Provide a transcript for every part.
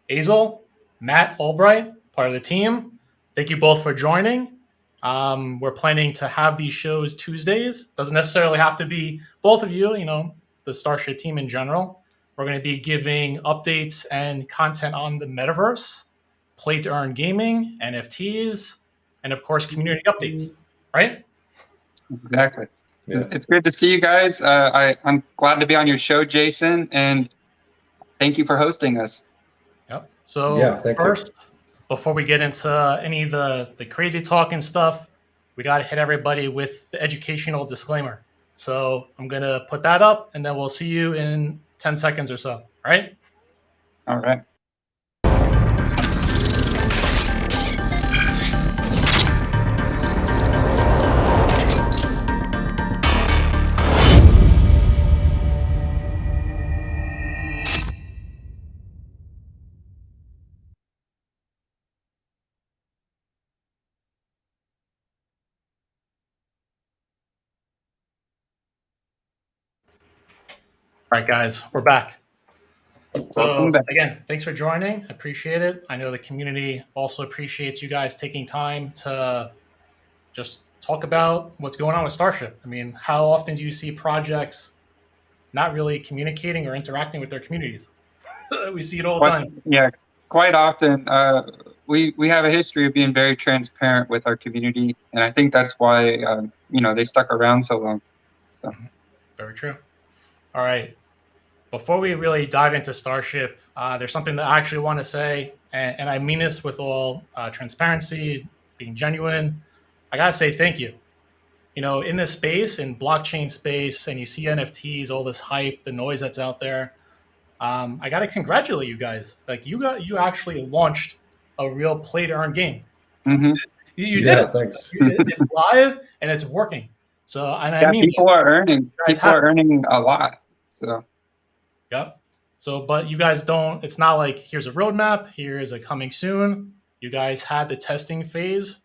Asle, Matt Albright, part of the team. Thank you both for joining. We're planning to have these shows Tuesdays. Doesn't necessarily have to be both of you, the StarShip team in general. We're going to be giving updates and content on the Metaverse, play to earn gaming, NFTs, and of course, community updates, right? Exactly. Yeah. It's good to see you guys. I'm glad to be on your show, Jason, and thank you for hosting us. Yep. So Yeah, thank you. first, before we get into any of the crazy talk and stuff, we got to hit everybody with the educational disclaimer. So I'm going to put that up, and then we'll see you in 10 seconds or so. All right? All right. All right, guys, we're back. Welcome back. Again, thanks for joining. Appreciate it. I know the community also appreciates you guys taking time to just talk about what's going on with StarShip. I mean, how often do you see projects not really communicating or interacting with their communities? We see it all the time. Yeah, quite often. We have a history of being very transparent with our community, and I think that's why they stuck around so long. So. Very true. All right. Before we really dive into StarShip, there's something that I actually want to say, and I mean this with all transparency, being genuine. I gotta say thank you. In this space, in blockchain space, and you see NFTs, all this hype, the noise that's out there. I gotta congratulate you guys. Like you actually launched a real play to earn game. Mm-hmm. You did it. Thanks. It's live and it's working. So, and I mean, people are earning. People are earning a lot. So. Yep. So, but you guys don't, it's not like here's a roadmap, here's a coming soon. You guys had the testing phase,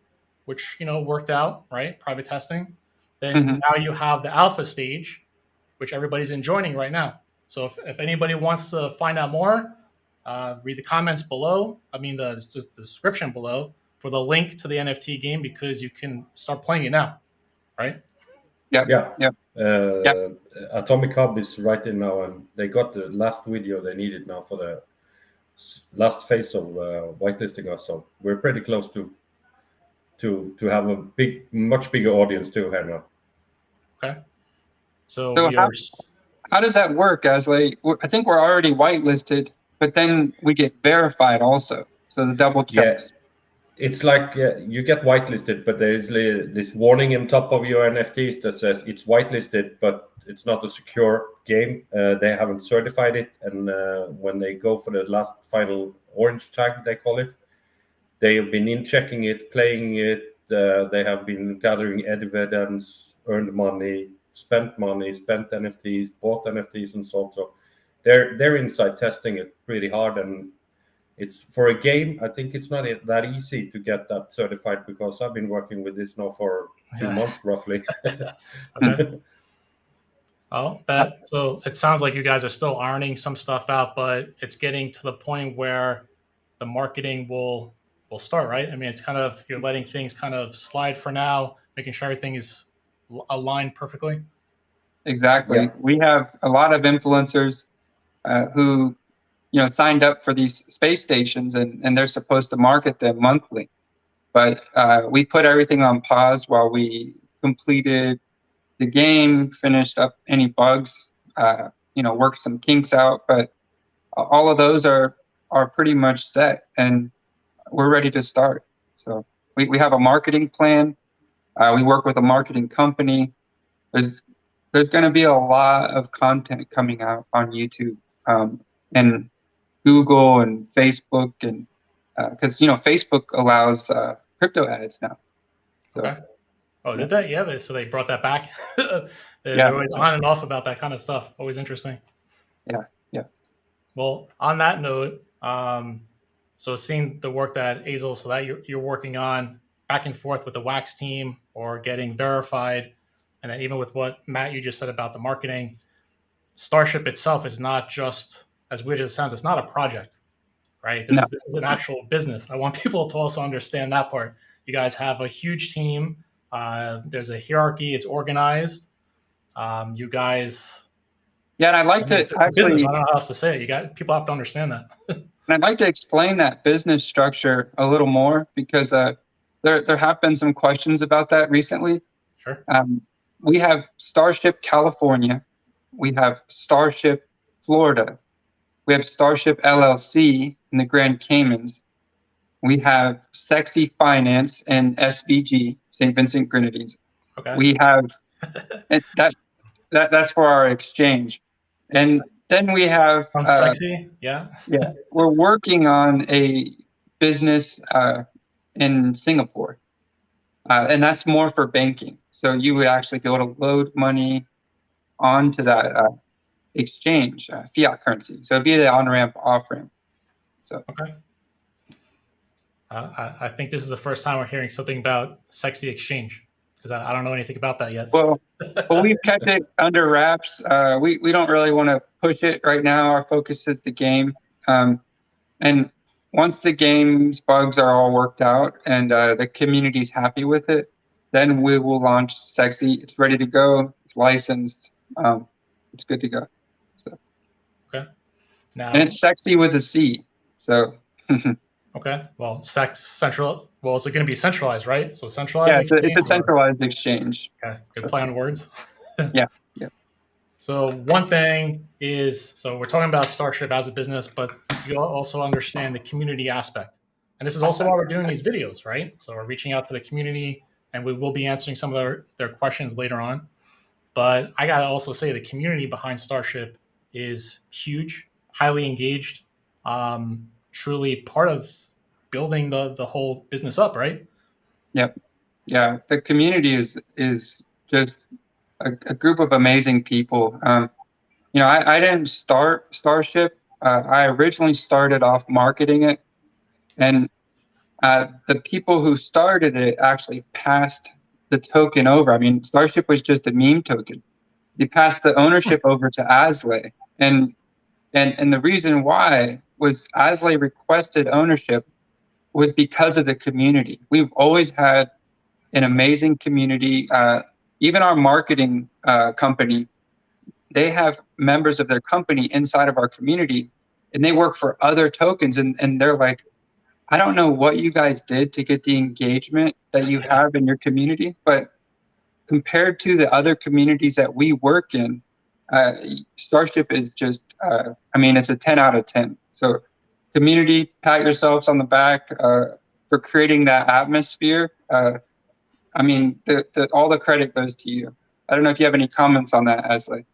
which, worked out, right? Private testing. Then now you have the alpha stage, which everybody's enjoying right now. So if anybody wants to find out more, read the comments below. I mean, the description below for the link to the NFT game, because you can start playing it now, right? Yeah. Atomic Hub is right in now, and they got the last video they needed now for the last phase of whitelisting us. So we're pretty close to have a much bigger audience too here now. Okay. So how does that work, Asle? I think we're already whitelisted, but then we get verified also. So the double checks. Yeah. It's like you get whitelisted, but there is this warning on top of your NFTs that says it's whitelisted, but it's not a secure game. They haven't certified it, and when they go for the last final orange tag, they call it, they have been in checking it, playing it. They have been gathering evidence, earned money, spent NFTs, bought NFTs, and so on. So they're inside testing it pretty hard, and it's for a game. I think it's not that easy to get that certified, because I've been working with this now for 2 months roughly. Okay. Oh, so it sounds like you guys are still ironing some stuff out, but it's getting to the point where the marketing will start, right? I mean, it's kind of, you're letting things kind of slide for now, making sure everything is aligned perfectly. Exactly. Yeah. We have a lot of influencers who signed up for these space stations, and they're supposed to market them monthly. But we put everything on pause while we completed the game, finished up any bugs, worked some kinks out. But all of those are pretty much set, and we're ready to start. So we have a marketing plan. We work with a marketing company. There's going to be a lot of content coming out on YouTube and Google and Facebook, and because Facebook allows crypto ads now. So. Okay. Oh, did that? Yeah. So they brought that back. They're always on and off about that kind of stuff. Always interesting. Yeah. Well, on that note, so seeing the work that Asle, so that you're working on back and forth with the Wax team or getting verified, and then even with what Matt you just said about the marketing, StarShip itself is not just, as weird as it sounds, it's not a project, right? No. This is an actual business. I want people to also understand that part. You guys have a huge team. There's a hierarchy. It's organized. You guys. Yeah, and I'd like to It's a actually, business. I don't know how else to say it. People have to understand that. and I'd like to explain that business structure a little more, because there have been some questions about that recently. Sure. We have StarShip California, we have StarShip Florida, we have StarShip LLC in the Grand Caymans, we have Sexy Finance and SVG, St. Vincent Grenadines. Okay. We have and that's for our exchange, and then we have Sexy. Yeah. yeah, we're working on a business in Singapore, and that's more for banking. So you would actually be able to load money onto that exchange, fiat currency. So it'd be the on-ramp, off-ramp. So okay. I think this is the first time we're hearing something about Sexy Exchange, because I don't know anything about that yet. Well, we've kept it under wraps. We don't really want to push it right now. Our focus is the game. And once the game's bugs are all worked out and the community's happy with it, then we will launch Sexy. It's ready to go. It's licensed. It's good to go. So. Okay. Now, and it's Sexy with a C. So. Okay. Well, central. Well, is it going to be centralized, right? So centralized. Yeah, it's a centralized exchange. Okay. Good play on words. Yeah. So one thing is, so we're talking about StarShip as a business, but you also understand the community aspect. And this is also why we're doing these videos, right? So we're reaching out to the community, and we will be answering some of their questions later on. But I got to also say the community behind StarShip is huge, highly engaged, truly part of building the whole business up, right? Yep. Yeah. The community is just a group of amazing people. I didn't start StarShip. I originally started off marketing it, and the people who started it actually passed the token over. I mean, StarShip was just a meme token. They passed the ownership over to Asle, and the reason why was Asle requested ownership was because of the community. We've always had an amazing community. Even our marketing company, they have members of their company inside of our community, and they work for other tokens, and they're like, I don't know what you guys did to get the engagement that you have in your community, but compared to the other communities that we work in, StarShip is just, it's a 10 out of 10. So community, pat yourselves on the back for creating that atmosphere. All the credit goes to you. I don't know if you have any comments on that, Asle.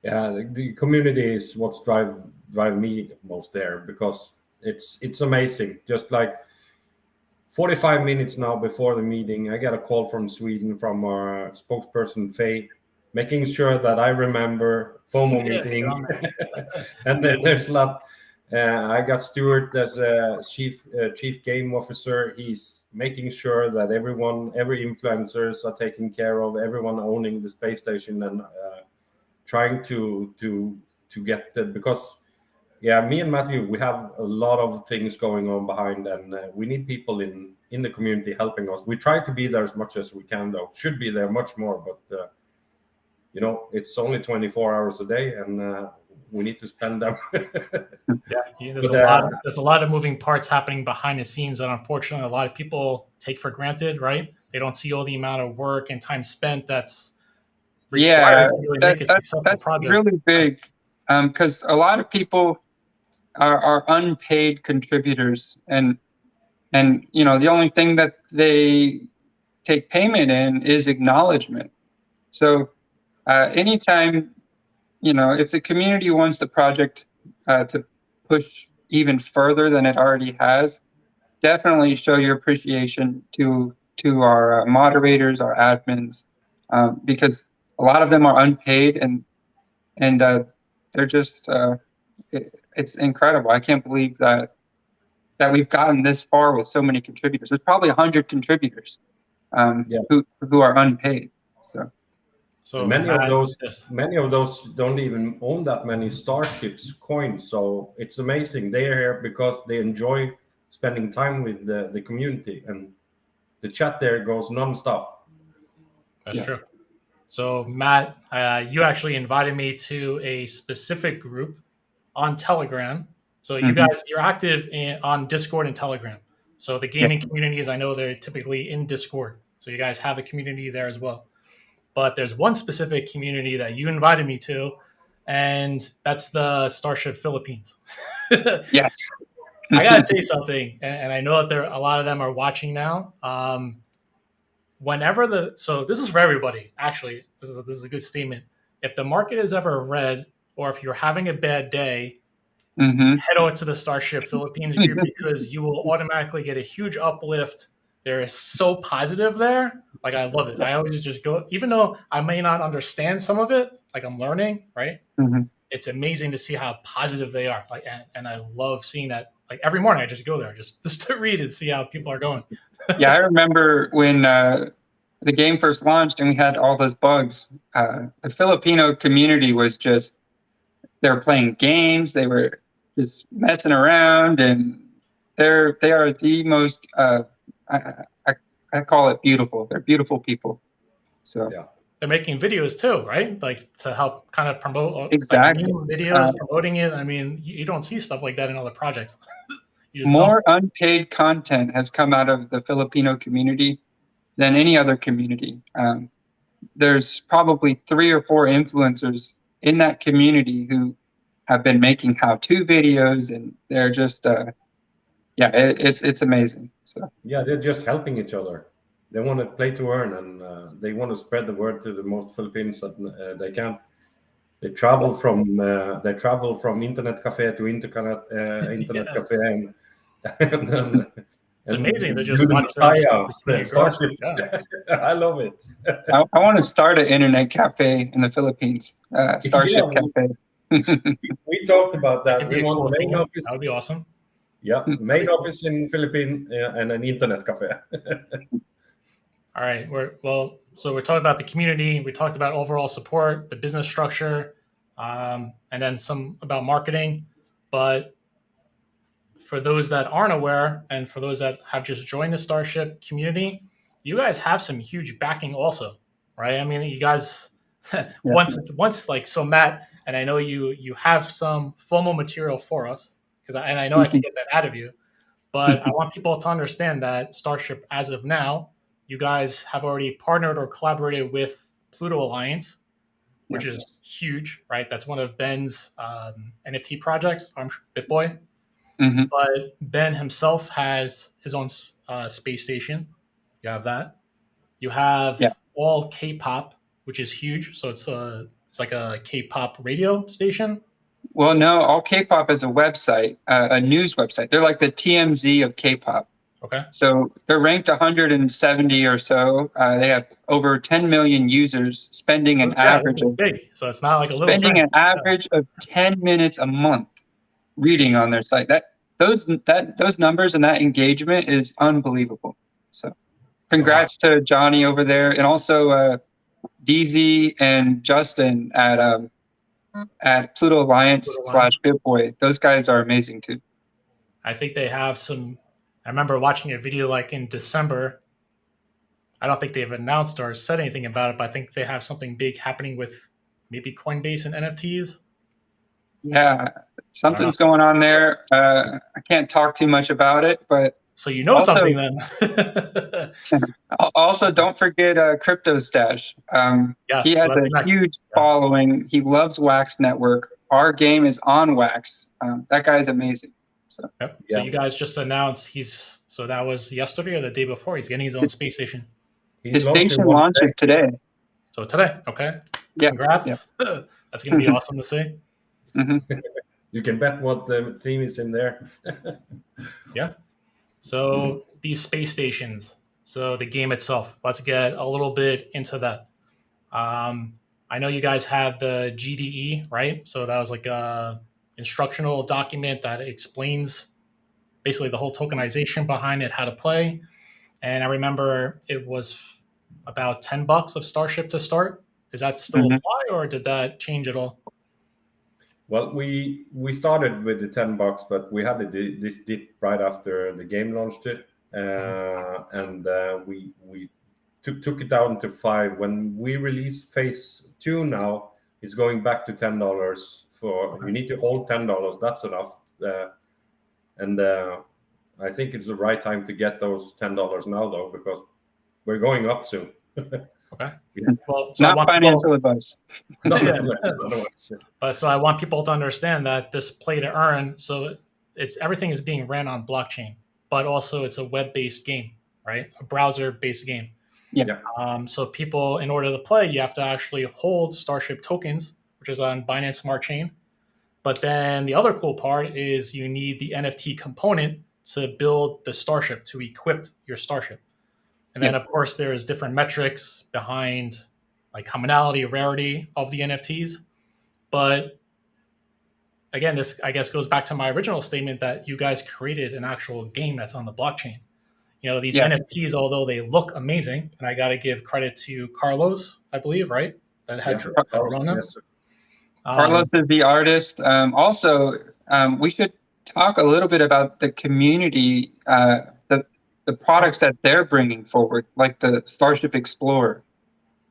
Yeah, the community is what's drive me most there, because it's amazing. Just like 45 minutes now before the meeting, I got a call from Sweden from our spokesperson Faye, making sure that I remember FOMO meeting. And then there's a lot. I got Stuart as a chief game officer. He's making sure that every influencers are taken care of, everyone owning the space station, and trying to get the, because me and Matthew, we have a lot of things going on behind, and we need people in the community helping us. We try to be there as much as we can, though. Should be there much more, but it's only 24 hours a day, and we need to spend them. There's a lot of moving parts happening behind the scenes that unfortunately a lot of people take for granted, right? They don't see all the amount of work and time spent that's required to really make a successful project. Really big, because a lot of people are unpaid contributors, and the only thing that they take payment in is acknowledgement. So anytime, if the community wants the project to push even further than it already has, definitely show your appreciation to our moderators, our admins, because a lot of them are unpaid, and they're just it's incredible. I can't believe that we've gotten this far with so many contributors. There's probably 100 contributors who are unpaid. So And many of those don't even own that many Starships coins. So it's amazing. They are here because they enjoy spending time with the community, and the chat there goes nonstop. That's true. So Matt, you actually invited me to a specific group on Telegram. So you guys, you're active on Discord and Telegram. So the gaming communities, I know they're typically in Discord. So you guys have a community there as well. But there's one specific community that you invited me to, and that's the StarShip Philippines. Yes. I gotta say something, and I know that a lot of them are watching now. So this is for everybody. Actually, this is a good statement. If the market is ever red, or if you're having a bad day, head over to the StarShip Philippines group because you will automatically get a huge uplift. They're so positive there. Like, I love it. I always just go, even though I may not understand some of it, like I'm learning, right? It's amazing to see how positive they are. Like, and I love seeing that. Like every morning, I just go there just to read and see how people are going. Yeah, I remember when the game first launched and we had all those bugs. The Filipino community was they were playing games, they were just messing around, and they are the most I call it beautiful. They're beautiful people. So they're making videos too, right? Like to help kind of promote exactly videos, promoting it. I mean, you don't see stuff like that in other projects. More unpaid content has come out of the Filipino community than any other community. There's probably 3 or 4 influencers in that community who have been making how-to videos, and they're just it's amazing. So yeah, they're just helping each other. They want to play to earn, and they want to spread the word to the most Filipinos that they can. They travel from internet cafe to internet cafe, and then it's amazing. They just do the watch Messiah, Starship. I love it. I want to start an internet cafe in the Philippines, StarShip Cafe. We talked about that. We want cool main office. That would be awesome. Yeah, main office in Philippines and an internet cafe. All right. So we're talking about the community. We talked about overall support, the business structure, and then some about marketing. But for those that aren't aware, and for those that have just joined the StarShip community, you guys have some huge backing also, right? I mean, you guys once like, so Matt, and I know you have some FOMO material for us and I know I can get that out of you, but I want people to understand that StarShip, as of now, you guys have already partnered or collaborated with Pluto Alliance, which is huge, right? That's one of Ben's NFT projects, BitBoy. But Ben himself has his own space station. You have that. You have all K-pop, which is huge. So it's like a K-pop radio station. Well, no, all K-pop is a website, a news website. They're like the TMZ of K-pop. Okay. So they're ranked 170 or so. They have over 10 million users, spending an average of big. So it's not like a little spending an average of 10 minutes a month reading on their site. Those numbers and that engagement is unbelievable. So congrats to Johnny over there, and also DZ and Justin at Pluto Alliance / BitBoy. Those guys are amazing too. I think they have some. I remember watching a video like in December. I don't think they've announced or said anything about it, but I think they have something big happening with maybe Coinbase and NFTs. Yeah, something's going on there. I can't talk too much about it, but so you know something then. Also, don't forget Crypto Stash. He has a huge following. He loves Wax Network. Our game is on Wax. That guy's amazing. So, so you guys just announced so that was yesterday or the day before, he's getting his own space station. His station launches today. So today, okay. Yeah. Congrats. Yeah. That's going to be awesome to see. You can bet what the team is in there. Yeah. So these space stations, so the game itself, let's get a little bit into that. I know you guys have the GDE, right? So that was like a instructional document that explains basically the whole tokenization behind it, how to play. And I remember it was about $10 of StarShip to start. Is that still apply, or did that change at all? Well, we started with the $10, but we had this dip right after the game launched it, and we took it down to $5. When we release phase 2 now, it's going back to $10. You need to hold $10. That's enough, and I think it's the right time to get those $10 now, though, because we're going up soon. Okay. Yeah. Well, so not financial advice. But so I want people to understand that this play to earn, so everything is being ran on blockchain, but also it's a web-based game, right? A browser-based game. Yeah. So people, in order to play, you have to actually hold StarShip tokens, which is on Binance Smart Chain. But then the other cool part is you need the NFT component to build the StarShip, to equip your StarShip. And then, of course, there's different metrics behind like commonality, rarity of the NFTs. But again, this, I guess, goes back to my original statement that you guys created an actual game that's on the blockchain. You know, these NFTs, although they look amazing, and I got to give credit to Carlos, I believe, right? That had Carlos is the artist. Also, we should talk a little bit about the community, the products that they're bringing forward, like the StarShip Explorer.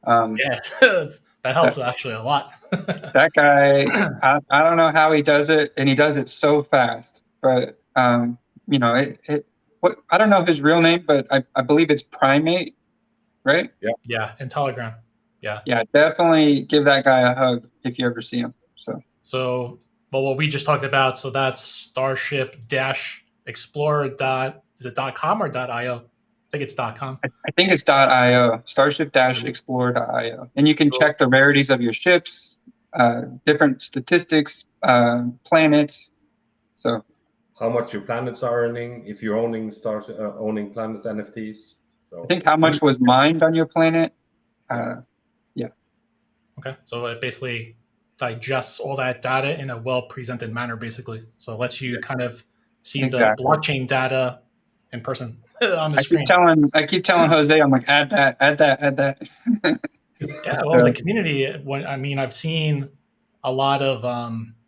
That helps actually a lot. That guy, I don't know how he does it, and he does it so fast. But you know, I don't know his real name, but I believe it's Primate, right? Yeah, in Telegram. Yeah, definitely give that guy a hug if you ever see him. So, but what we just talked about, so that's Starship-Explorer. Is it .com or .io? I think it's .com. I think it's .io, Starship-Explorer.io. And you can check the rarities of your ships, different statistics, planets. So, how much your planets are earning if you're owning owning planet NFTs. So, I think how much was mined on your planet. Okay, so it basically digests all that data in a well-presented manner, basically. So it lets you kind of see the blockchain data in person on the screen. I keep telling Jose, I'm like, add that. Yeah, well, the community, I've seen a lot of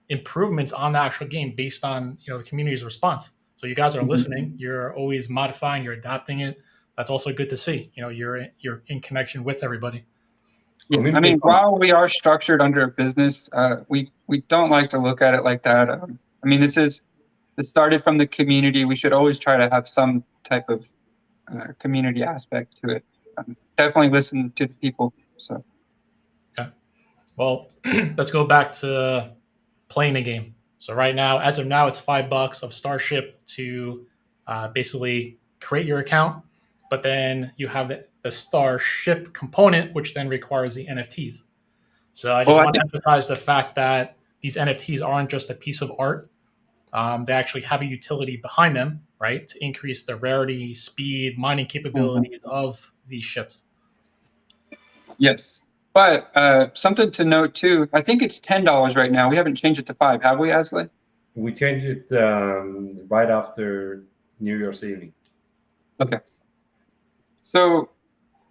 improvements on the actual game based on the community's response. So you guys are listening. You're always modifying. You're adapting it. That's also good to see. You're in connection with everybody. Yeah, I mean, while we are structured under a business, we don't like to look at it like that. I mean, it started from the community. We should always try to have some type of community aspect to it. Definitely listen to the people. So, okay. Well, let's go back to playing the game. So right now, as of now, it's $5 of StarShip to basically create your account, but then you have the StarShip component, which then requires the NFTs. So I just want to emphasize the fact that these NFTs aren't just a piece of art. They actually have a utility behind them, right, to increase the rarity, speed, mining capabilities of these ships. Yes. But something to note, too, I think it's $10 right now. We haven't changed it to $5, have we, Asle? We changed it right after New Year's Eve. Okay. So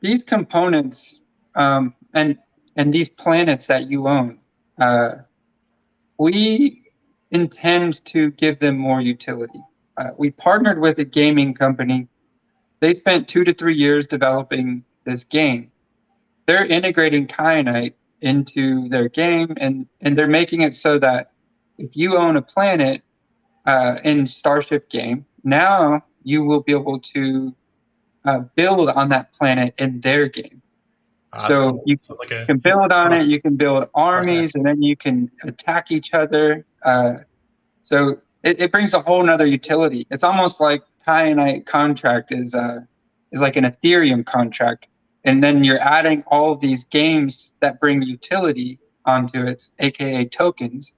these components and these planets that you own, we intend to give them more utility. We partnered with a gaming company. They spent 2 to 3 years developing this game. They're integrating kyanite into their game, and they're making it so that if you own a planet in StarShip game, now you will be able to build on that planet in their game. So cool. You can build on it, you can build armies, and then you can attack each other. So it brings a whole nother utility. It's almost like kyanite contract is like an Ethereum contract. And then you're adding all of these games that bring utility onto it, aka tokens.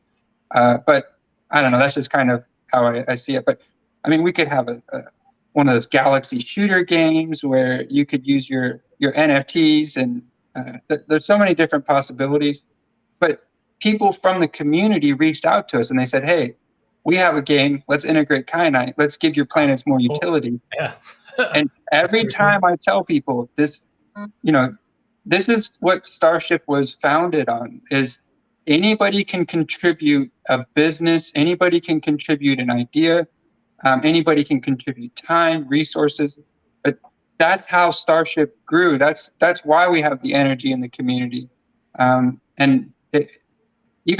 But I don't know, that's just kind of how I see it. But I mean, we could have one of those galaxy shooter games where you could use your NFTs, and there's so many different possibilities. But people from the community reached out to us and they said, hey, we have a game, let's integrate kyanite, let's give your planets more utility. Yeah. And every time I tell people this, this is what StarShip was founded on, is anybody can contribute a business, anybody can contribute an idea, anybody can contribute time, resources, but that's how StarShip grew. That's why we have the energy in the community. Even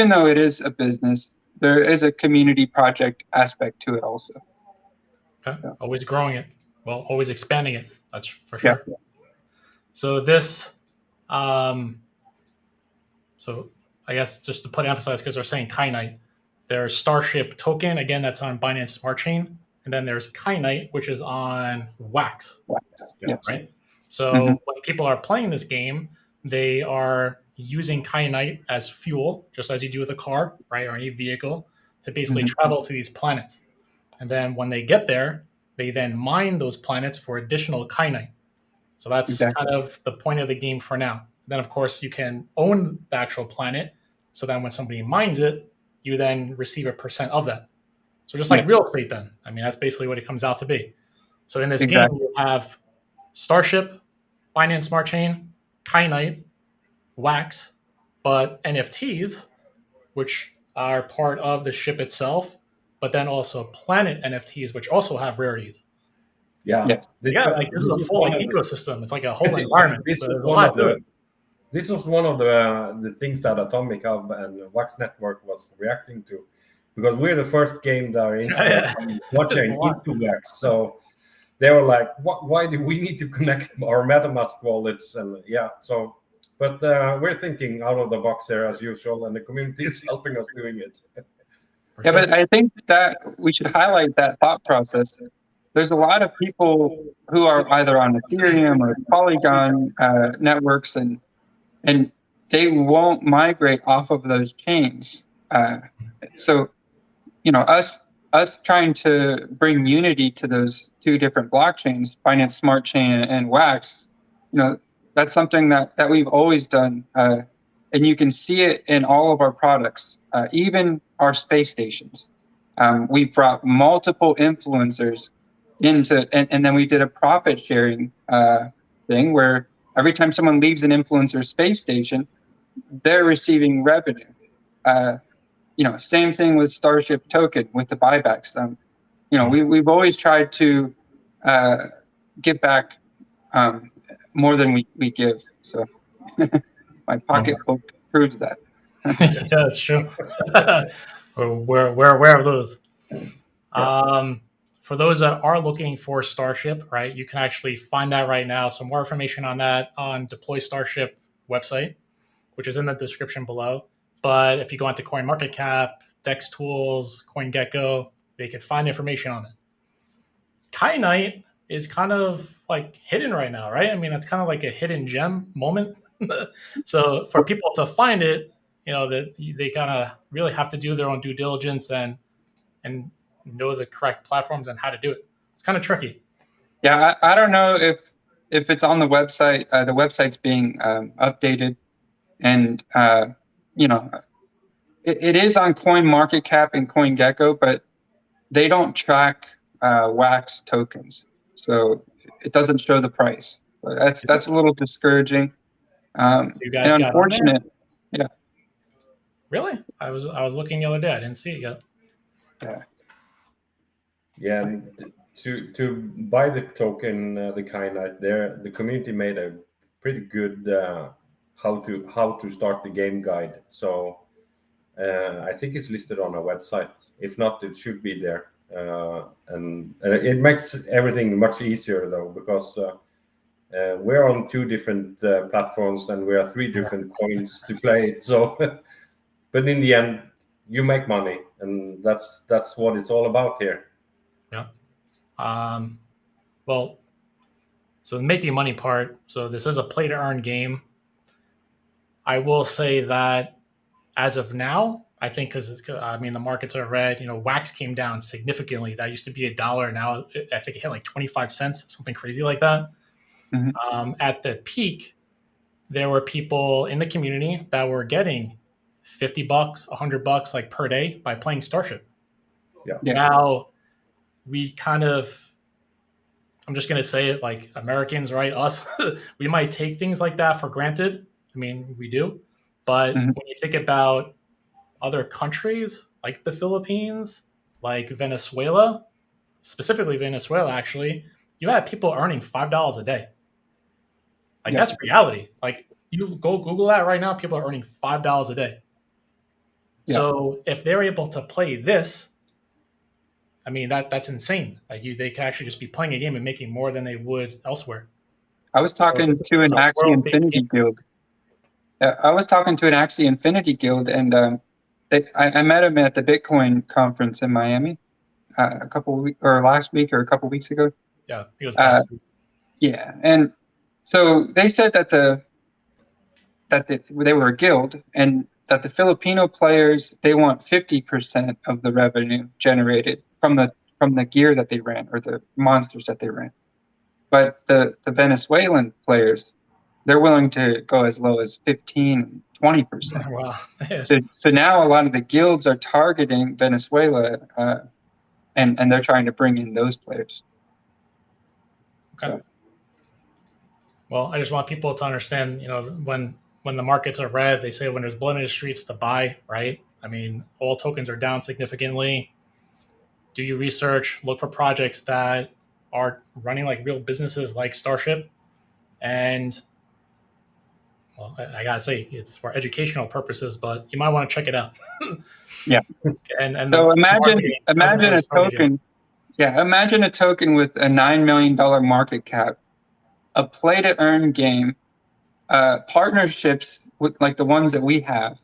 though it is a business, there is a community project aspect to it also. Okay. Yeah. Always growing it. Well, always expanding it. That's for sure. Yeah. So this, so I guess just to put emphasis, because they're saying Kyanite, there's StarShip token, again, that's on Binance Smart Chain. And then there's Kyanite, which is on Wax. Yes. Right? So when people are playing this game, they are using Kyanite as fuel, just as you do with a car, right, or any vehicle, to basically travel to these planets. And then when they get there, they then mine those planets for additional Kyanite. So that's kind of the point of the game for now. Then, of course, you can own the actual planet. So then when somebody mines it, you then receive a % of that. So just like real estate then. I mean, that's basically what it comes out to be. So in this game, you have StarShip, Binance Smart Chain, Kyanite, Wax, but NFTs, which are part of the ship itself, but then also planet NFTs, which also have rarities. Yeah. This is a full ecosystem. It's like a whole environment. This was one of the things that Atomic Hub and Wax Network was reacting to, because we're the first game that are into watching into Wax. So they were like, why do we need to connect our MetaMask wallets? And but we're thinking out of the box there as usual, and the community is helping us doing it. But I think that we should highlight that thought process. There's a lot of people who are either on Ethereum or Polygon networks, and they won't migrate off of those chains. So, us trying to bring unity to those two different blockchains, Binance Smart Chain and Wax, that's something that we've always done. And you can see it in all of our products, even our space stations. We brought multiple influencers into, and then we did a profit sharing thing where every time someone leaves an influencer space station, they're receiving revenue. Same thing with StarShip token with the buybacks. We've always tried to give back more than we give. So my pocketbook proves that. Yeah, that's true. We're aware of those. For those that are looking for StarShip, right, you can actually find that right now. So more information on that on Deploy StarShip website, which is in the description below. But if you go onto CoinMarketCap, Dex Tools, CoinGecko, they can find information on it. Kyanite is kind of like hidden right now, right? I mean, it's kind of like a hidden gem moment. So for people to find it, that they kind of really have to do their own due diligence and know the correct platforms and how to do it. It's kind of tricky. Yeah, I don't know if it's on the website. The website's being updated, and it is on CoinMarketCap and CoinGecko, but they don't track Wax tokens, so it doesn't show the price. But that's a little discouraging. You guys and unfortunate. Yeah. Really? I was looking the other day. I didn't see it yet. Yeah. Yeah, and to buy the token, the Kyanite, the community made a pretty good how to start the game guide. So I think it's listed on our website. If not, it should be there. And it makes everything much easier though, because we're on 2 different platforms and we have 3 different coins to play it. So, but in the end, you make money, and that's what it's all about here. Yeah. Well, so the making money part. So this is a play to earn game. I will say that as of now, I think because the markets are red. Wax came down significantly. That used to be $1. Now I think it hit like 25 cents, something crazy like that. At the peak, there were people in the community that were getting $50, $100 like per day by playing StarShip. Yeah. Now we kind of, I'm just gonna say it like Americans, right? Us, we might take things like that for granted. I mean, we do, but Mhm. when you think about other countries like the Philippines, like Venezuela, specifically Venezuela, actually, you had people earning $5 a day. Like Yeah. that's reality. Like you go Google that right now, people are earning $5 a day. Yeah. So if they're able to play this, I mean that's insane. Like they can actually just be playing a game and making more than they would elsewhere. I was talking So to it's an a Axie world-based game. Infinity guild. I was talking to an Axie Infinity guild, and I met him at the Bitcoin conference in Miami a couple weeks, or last week, or a couple weeks ago. Yeah, it was last week. Yeah, and so they said that they were a guild, and that the Filipino players, they want 50% of the revenue generated from the gear that they ran, or the monsters that they ran. But the Venezuelan players, they're willing to go as low as 15, 20%. Wow. So now a lot of the guilds are targeting Venezuela, and they're trying to bring in those players. Okay. So, well, I just want people to understand, when the markets are red, they say when there's blood in the streets to buy, right? I mean, all tokens are down significantly. Do your research, look for projects that are running like real businesses like StarShip. And well, I gotta say, it's for educational purposes, but you might want to check it out. yeah. And So the imagine hasn't really a started yet. token. Yeah, imagine a token with a $9 million market cap, a play to earn game, partnerships with like the ones that we have,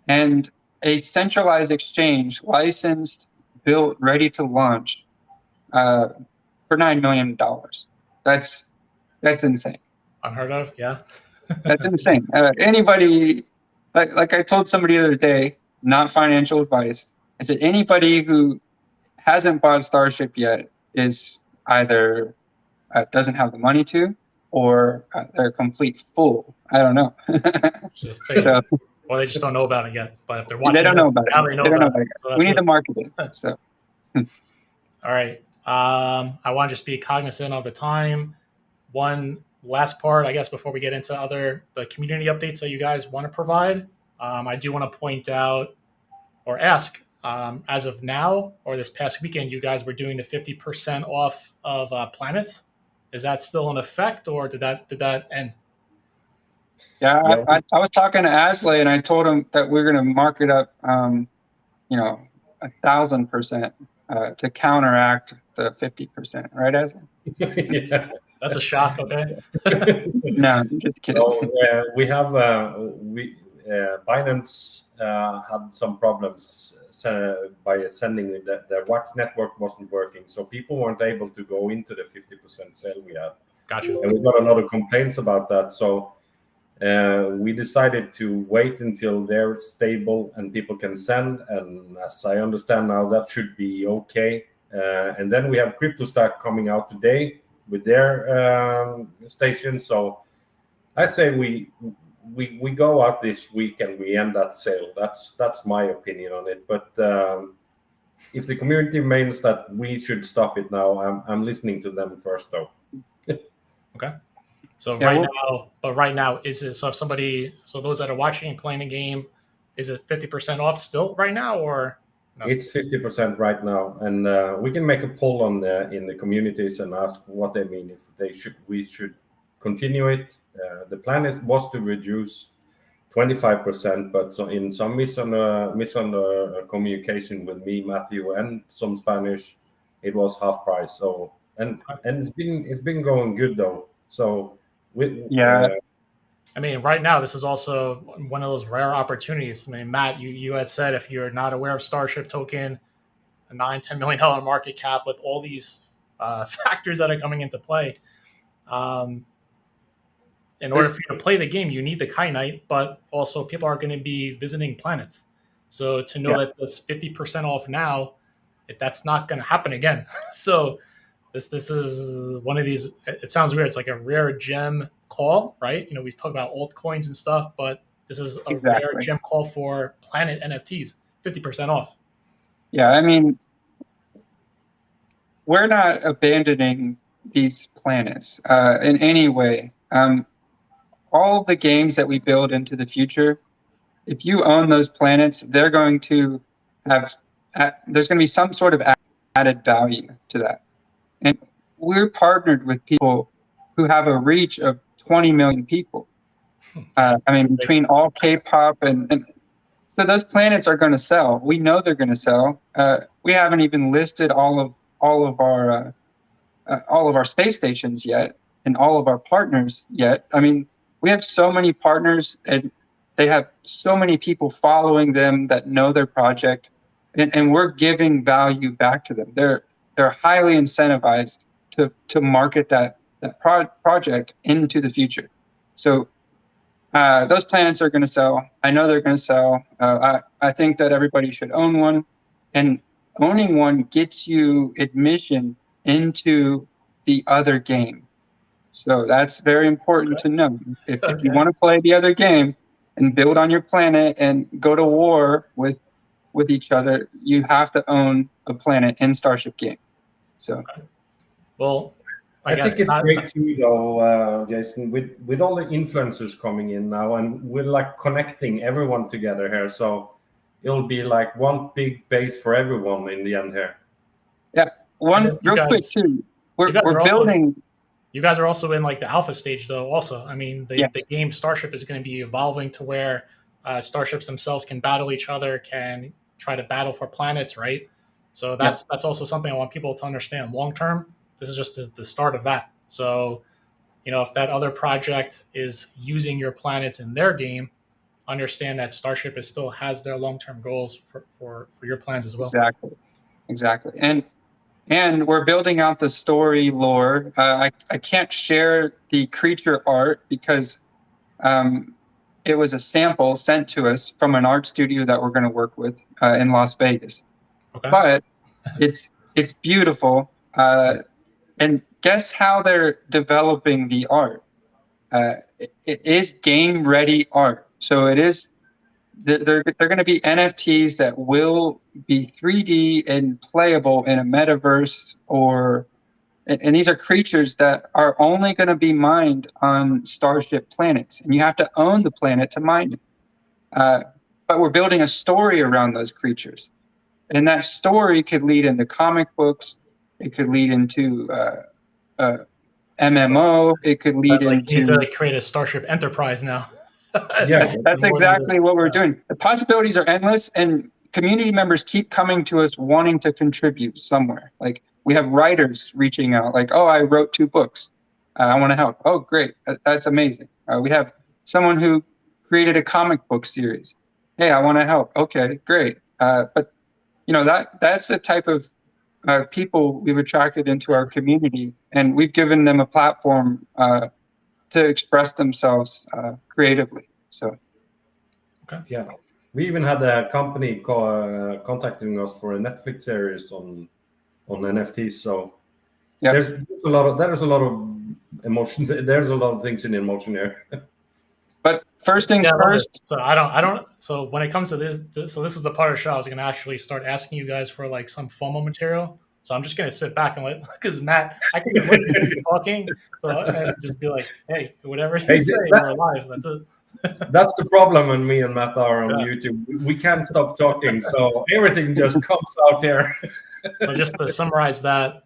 and a centralized exchange, licensed, built, ready to launch, for $9 million. That's insane. Unheard of, yeah. That's insane. Anybody, like I told somebody the other day, not financial advice. I said anybody who hasn't bought StarShip yet is either doesn't have the money to, or they're a complete fool. I don't know. Just So well, they just don't know about it yet. But if they're watching, they don't this, know about it. now they know They don't know about about it. it. So We that's need to market it. So all right. I want to just be cognizant of the time. One last part, I guess, before we get into the community updates that you guys want to provide. I do want to point out or ask, as of now or this past weekend, you guys were doing the 50% off of planets. Is that still in effect, or did that end? yeah, Yeah. I was talking to Asle, and I told him that we're going to mark it up, 1,000% to counteract the 50%. Right, Asle? Yeah. That's a shock. Okay. No, I'm just kidding. So we have Binance had some problems by sending the wax network wasn't working, so people weren't able to go into the 50% sale we had. Gotcha. And we got a lot of complaints about that. So we decided to wait until they're stable and people can send. And as I understand now, that should be okay. And then we have CryptoStack coming out today with their station. So I say we go out this week and we end that sale. That's my opinion on it. But if the community means that we should stop it now, I'm listening to them first, though. Okay. So Yeah, right now, is it so? So those that are watching and playing the game, is it 50% off still right now, or no? It's 50% right now, and we can make a poll in the communities and ask what they mean. If we should continue it. The plan was to reduce 25%, but so in some communication with me, Matthew, and some Spanish, it was half price. So and it's been going good though. So Yeah. I mean, right now, this is also one of those rare opportunities. I mean, Matt, you had said if you're not aware of StarShip token, a $9-10 million market cap with all these factors that are coming into play. In order for you to play the game, you need the Kyanite, but also people are going to be visiting planets. So to know that this 50% off now, that's not going to happen again. So this is one of these. It sounds weird. It's like a rare gem call, right? We talk about altcoins and stuff, but this is a rare gem call for planet NFTs, 50% off. Yeah, I mean, we're not abandoning these planets in any way. All the games that we build into the future, if you own those planets, they're going to have, there's going to be some sort of added value to that. And we're partnered with people who have a reach of 20 million people. I mean, between all K-pop and so those planets are going to sell. We know they're going to sell. We haven't even listed all of our space stations yet, and all of our partners yet. I mean, we have so many partners, and they have so many people following them that know their project, and we're giving value back to them. They're highly incentivized to market that project into the future. So those planets are going to sell. I know they're going to sell. I think that everybody should own one, and owning one gets you admission into the other game. So that's very important to know. If you want to play the other game and build on your planet and go to war with each other, you have to own a planet in StarShip Game. So, well, I think it's great too, though, Jason, with all the influencers coming in now, and we're like connecting everyone together here. So it'll be like one big base for everyone in the end here. Yeah, quick too. We're building. You guys are also in like the alpha stage, though. Also, I mean, the game StarShip is going to be evolving to where starships themselves can battle each other, can try to battle for planets, right? So that's also something I want people to understand. Long term, this is just the start of that. So, you know, if that other project is using your planets in their game, understand that StarShip still has their long term goals for your plans as well. Exactly. And we're building out the story lore. I can't share the creature art because it was a sample sent to us from an art studio that we're going to work with in Las Vegas. Okay. But it's beautiful. And guess how they're developing the art? It is game ready art. So it is. They're going to be NFTs that will be 3D and playable in a metaverse, and these are creatures that are only going to be mined on StarShip planets, and you have to own the planet to mine it. But we're building a story around those creatures, and that story could lead into comic books. It could lead into MMO. It could lead into. You need to create a StarShip Enterprise now. Yeah, that's exactly what we're doing. The possibilities are endless, and community members keep coming to us wanting to contribute somewhere. Like we have writers reaching out, like, "Oh, I wrote 2 books. I want to help." Oh, great, that's amazing. We have someone who created a comic book series. Hey, I want to help. Okay, great. But you know that's the type of people we've attracted into our community, and we've given them a platform to express themselves creatively. So, yeah, we even had a company contacting us for a Netflix series on NFTs. So there's a lot of emotion. There's a lot of things in emotion there. But first things first. So I don't. So when it comes to this, so this is the part of the show I was going to actually start asking you guys for like some FOMO material. So I'm just going to sit back and let, because Matt, I can keep talking. So I just be like, hey, whatever you say, we're alive. That's it. That's the problem when me and Matt are on YouTube. We can't stop talking. So everything just comes out there. So just to summarize that,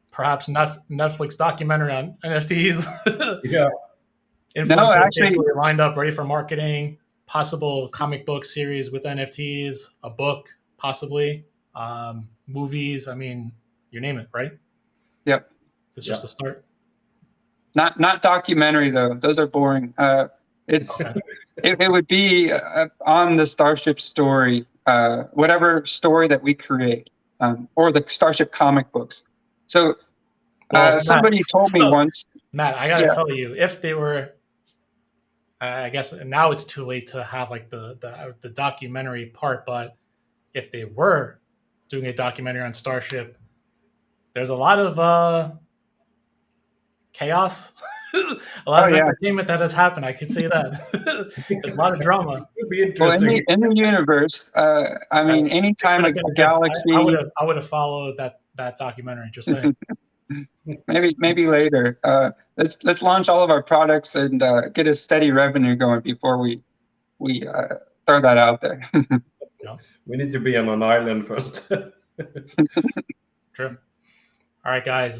perhaps Netflix documentary on NFTs. Yeah. No, actually, lined up, ready for marketing, possible comic book series with NFTs, a book, possibly. Movies, I mean, you name it, right? Yep. It's just a start. Not documentary though; those are boring. It would be on the StarShip story, whatever story that we create, or the StarShip comic books. So somebody told me once, Matt, I gotta tell you, if they were, I guess now it's too late to have like the documentary part, but if they were doing a documentary on StarShip, there's a lot of chaos, a lot of entertainment that has happened. I could say that. There's a lot of drama. It would be interesting. Well, in the universe, I mean, anytime a galaxy, I would have followed that documentary. Just saying. Maybe later. Let's launch all of our products and get a steady revenue going before we throw that out there. We need to be on an island first. True. All right, guys.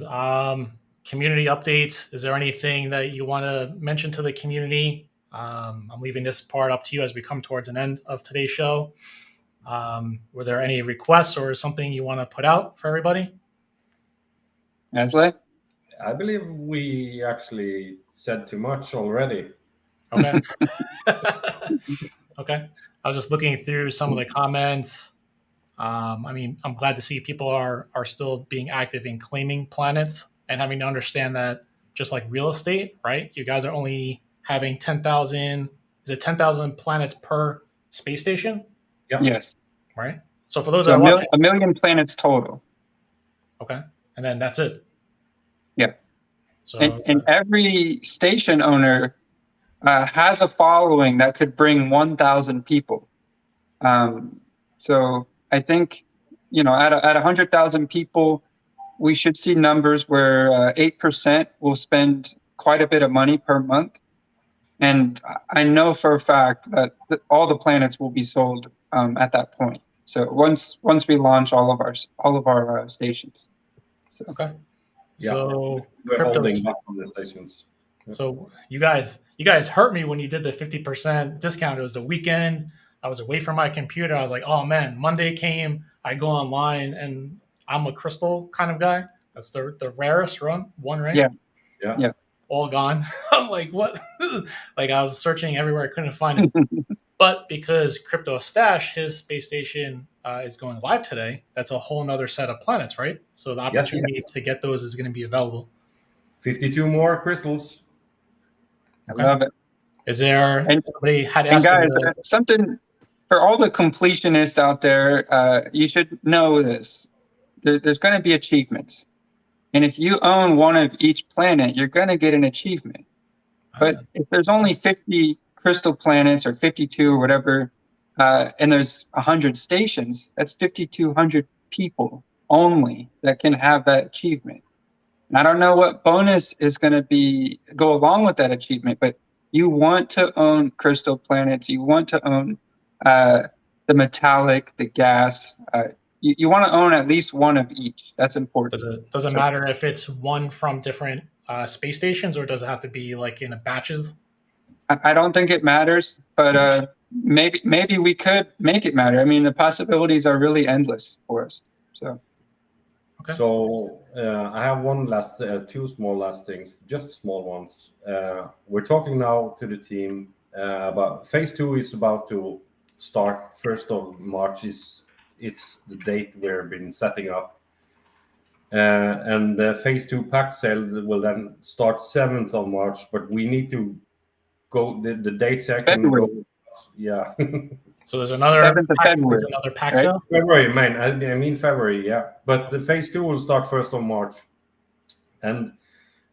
Community updates. Is there anything that you want to mention to the community? I'm leaving this part up to you as we come towards an end of today's show. Were there any requests or something you want to put out for everybody? Asle? I believe we actually said too much already. Okay. Okay. I was just looking through some of the comments. I mean, I'm glad to see people are still being active in claiming planets and having to understand that just like real estate, right? You guys are only having 10,000, is it 10,000 planets per space station? Yeah. Yes. Right. So for those So that are watching, a million planets total. Okay. And then that's it. Yeah. So And every station owner has a following that could bring 1,000 people. So I think, at 100,000 people, we should see numbers where 8% will spend quite a bit of money per month. And I know for a fact that all the planets will be sold at that point. So once we launch all of our stations. So. Okay. Yeah. So We're crypto. holding back on the stations. Yeah. So you guys hurt me when you did the 50% discount. It was the weekend. I was away from my computer. I was like, oh man, Monday came. I go online and I'm a crystal kind of guy. That's the rarest one, right? Yeah. All gone. I'm like, what? Like I was searching everywhere. I couldn't find it. But because Crypto Stash, his space station is going live today, that's a whole nother set of planets, right? So the opportunity to get those is going to be available. 52 more crystals. I love it. Is there somebody had And asked? guys, something for all the completionists out there, you should know this. There's going to be achievements. And if you own one of each planet, you're going to get an achievement. But if there's only 50 crystal planets or 52 or whatever, and there's 100 stations, that's 5,200 people only that can have that achievement. And I don't know what bonus is going to go along with that achievement, but you want to own crystal planets. You want to own the metallic, the gas. You want to own at least one of each. That's important. Does it matter if it's one from different space stations, or does it have to be like in batches? I don't think it matters, but maybe we could make it matter. I mean, the possibilities are really endless for us. So. Okay. So I have two small last things, just small ones. We're talking now to the team about phase 2 is about to start. 1st of March it's the date we've been setting up. And the phase 2 pack sale will then start 7th of March, but we need to go, the dates I can go. Yeah. So there's another pack sale? February, man. I mean February, yeah. But the phase 2 will start 1st of March. And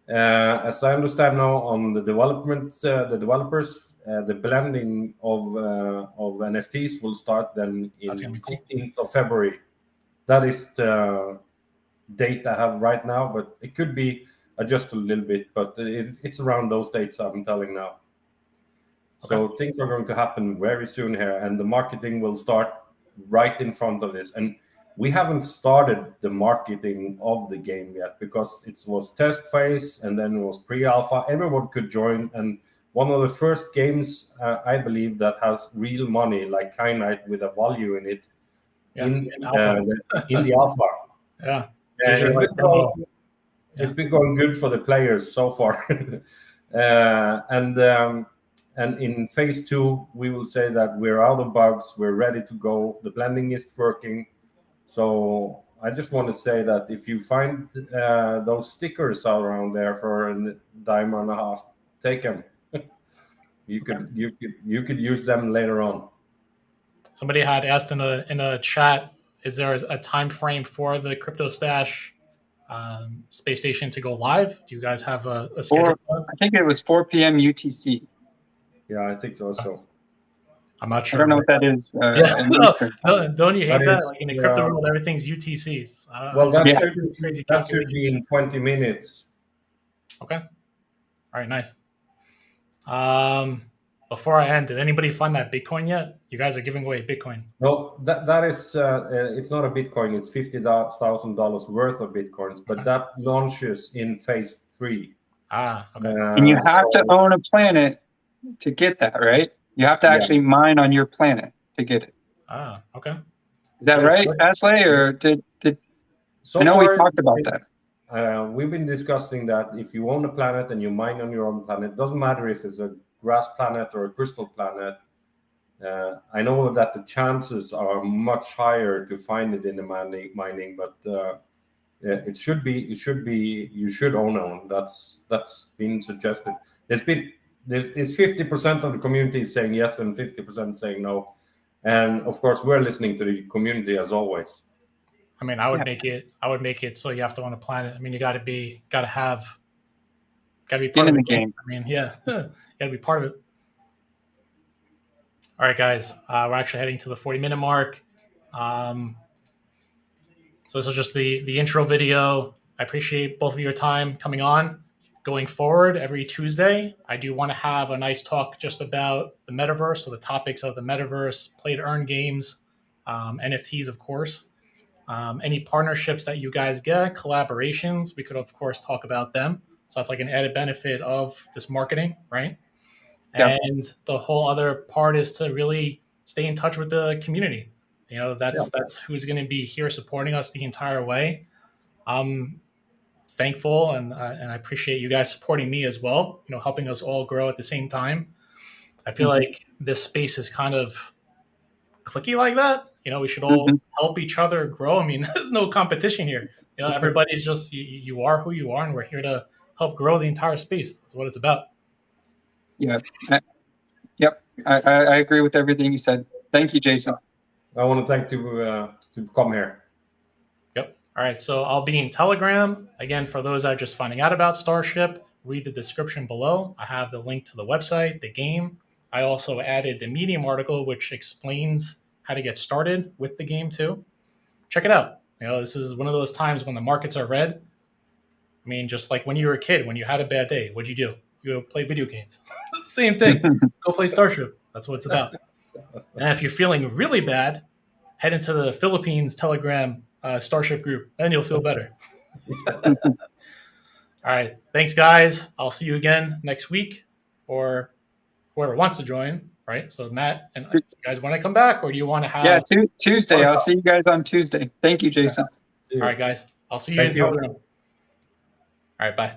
as I understand now on the developers, the blending of NFTs will start then in 15th of February. That is the date I have right now, but it could be adjusted a little bit, but it's around those dates I'm telling now. So things are going to happen very soon here, and the marketing will start right in front of this. And we haven't started the marketing of the game yet because it was test phase and then it was pre-alpha. Everyone could join, and one of the first games I believe that has real money, like Kynite, with a value in it, in the alpha. Yeah, it's been going good for the players so far, and in phase 2, we will say that we're out of bugs, we're ready to go, the blending is working. So I just want to say that if you find those stickers around there for $1.50, take them. You could use them later on. Somebody had asked in a chat, is there a time frame for the Crypto Stash space station to go live? Do you guys have a schedule? I think it was 4 p.m. UTC. Yeah, I think so. I'm not I sure. don't know what that is. Yeah, in no, Eastern. don't you hate That that? is, Like in the crypto world, everything's UTC. well, that Yeah. should crazy that should calculations. be in 20 minutes. Okay. All right. Nice. Before I end, did anybody find that Bitcoin yet? You guys are giving away Bitcoin. No, that is it's not a Bitcoin. It's $50,000 worth of Bitcoins, but that launches in phase 3. Ah, okay. And you have to own a planet to get that, right? You have to actually mine on your planet to get it. Ah, okay. Is that right, Asle? Or did So I know far, we talked about that? We've been discussing that if you own a planet and you mine on your own planet, doesn't matter if it's a grass planet or a crystal planet. I know that the chances are much higher to find it in the mining, but it should be. You should own one. That's been suggested. There's 50% of the community saying yes and 50% saying no, and of course we're listening to the community as always. I mean, I would make it so you have to own a planet. I mean, you got to be part Skin of in the the game. I mean, yeah, you got to be part of it. All right, guys, we're actually heading to the 40-minute mark. So this was just the intro video. I appreciate both of your time coming on. Going forward, every Tuesday, I do want to have a nice talk just about the metaverse, so the topics of the metaverse, play to earn games, NFTs, of course. Any partnerships that you guys get, collaborations, we could, of course, talk about them. So that's like an added benefit of this marketing, right? Yeah. And the whole other part is to really stay in touch with the community. You know, that's who's going to be here supporting us the entire way. I'm thankful and I appreciate you guys supporting me as well, you know, helping us all grow at the same time. I feel like this space is kind of clicky like that. You know, we should all help each other grow. I mean, there's no competition here. You know, everybody's just, you are who you are, and we're here to help grow the entire space. That's what it's about. Yeah. Yep. I agree with everything you said. Thank you, Jason. I want to thank to come here. Yep. All right. So I'll be in Telegram. Again, for those that are just finding out about StarShip, read the description below. I have the link to the website, the game. I also added the Medium article, which explains how to get started with the game too. Check it out. You know, this is one of those times when the markets are red. I mean, just like when you were a kid, when you had a bad day, what'd you do? You go play video games. Same thing. Go play StarShip. That's what it's about. And if you're feeling really bad, head into the Philippines Telegram StarShip group, and you'll feel better. All right. Thanks, guys. I'll see you again next week, or whoever wants to join, right? So Matt, and you guys want to come back, or do you want to have? Yeah, Tuesday. I'll see you guys on Tuesday. Thank you, Jason. All right, guys. I'll see you in Telegram. All right, bye.